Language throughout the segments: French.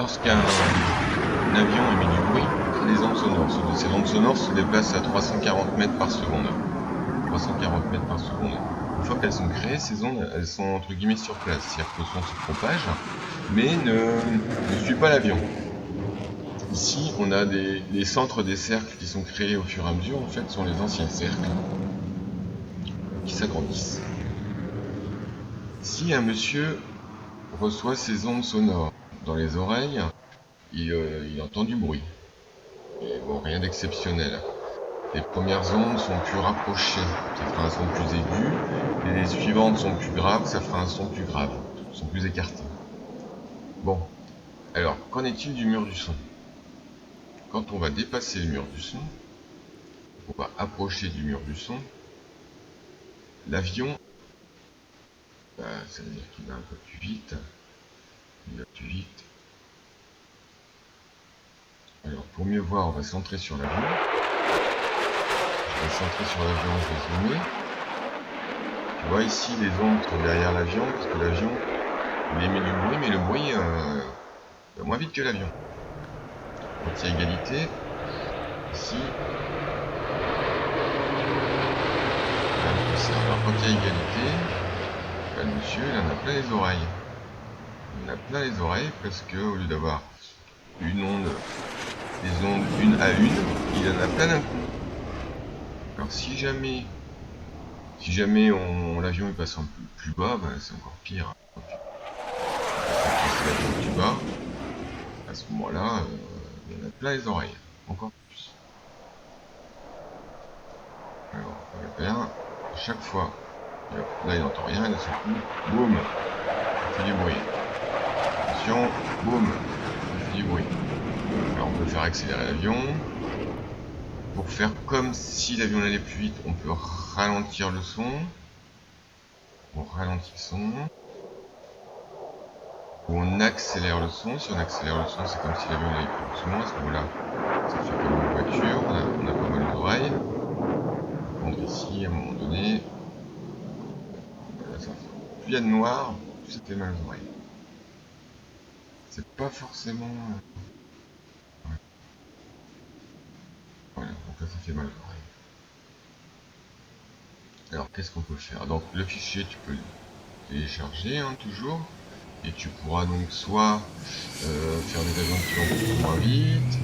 Lorsqu'un avion émet du bruit, les ondes sonores. Ces ondes sonores se déplacent à 340 mètres par seconde. 340 mètres par seconde. Une fois qu'elles sont créées, ces ondes, elles sont entre guillemets sur place. C'est-à-dire que le son se propage, mais ne suit pas l'avion. Ici, on a les centres des cercles qui sont créés au fur et à mesure, en fait, sont les anciens cercles qui s'agrandissent. Si un monsieur reçoit ces ondes sonores dans les oreilles, il entend du bruit. Et bon, rien d'exceptionnel. Les premières ondes sont plus rapprochées, ça fera un son plus aigu, et les suivantes sont plus graves, ça fera un son plus grave, sont plus écartés. Bon, alors, qu'en est-il du mur du son? Quand on va dépasser le mur du son, on va approcher du mur du son, l'avion, ça veut dire qu'il va un peu plus vite, il va plus vite. Alors, pour mieux voir, on va centrer sur l'avion. Je vais centrer sur l'avion, je vais zoomer. Tu vois ici, les ondes sont derrière l'avion, parce que l'avion, il émet du bruit, mais le bruit va moins vite que l'avion. Quand il y a égalité, ici, alors quand il y a égalité, le monsieur, il en a plein les oreilles. Il en a plein les oreilles, parce que au lieu d'avoir une onde, des ondes une à une, il en a plein d'un coup. Alors si jamais l'avion il passe en plus bas, ben, c'est encore pire. Si l'avion plus bas, à ce moment-là, il en a plein les oreilles, encore plus. Alors, on va faire à chaque fois. Là, il n'entend rien, d'un seul coup, boum, ça fait du bruit. Attention, boum, ça fait du bruit. Alors, on peut faire accélérer l'avion. Pour faire comme si l'avion allait plus vite, on peut ralentir le son. On ralentit le son. Ou on accélère le son. Si on accélère le son, c'est comme si l'avion allait plus doucement. À ce moment-là, ça fait comme une voiture. On a pas mal d'oreilles. Par contre, ici, à un moment donné, plus il y a de noir, plus ça fait mal aux oreilles. C'est pas forcément... Ouais. Voilà, donc là, ça fait mal aux oreilles. Alors, qu'est-ce qu'on peut faire? Donc, le fichier, tu peux le télécharger, hein, toujours. Et tu pourras donc soit faire des avions qui vont beaucoup moins vite,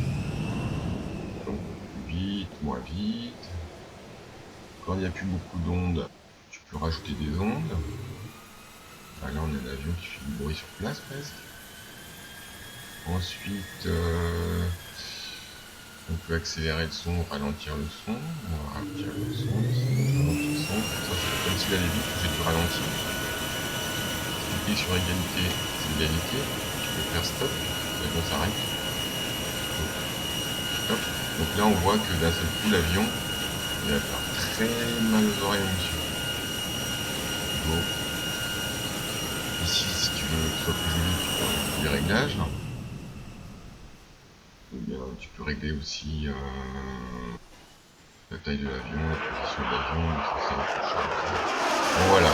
donc plus vite, moins vite. Quand il n'y a plus beaucoup d'ondes, tu peux rajouter des ondes. Là, on a un avion qui fait du bruit sur place presque. Ensuite, on peut accélérer le son, ralentir le son. On va ralentir le son, ralentir le son. Ça, c'est comme s'il allait vite, on fait du ralenti. Si tu cliques sur égalité, c'est égalité. Tu peux faire stop, l'avion s'arrête. Stop. Donc là, on voit que d'un seul coup, l'avion, il va faire très mal aux oreilles au monsieur. Go. Ici, si tu veux que ce soit plus joli, tu peux rajouter des réglages. Ou bien, tu peux régler aussi la taille de l'avion, la position de l'avion, bon, voilà.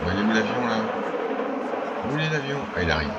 Vous voyez où l'avion là? Où est l'avion? Ah, il arrive.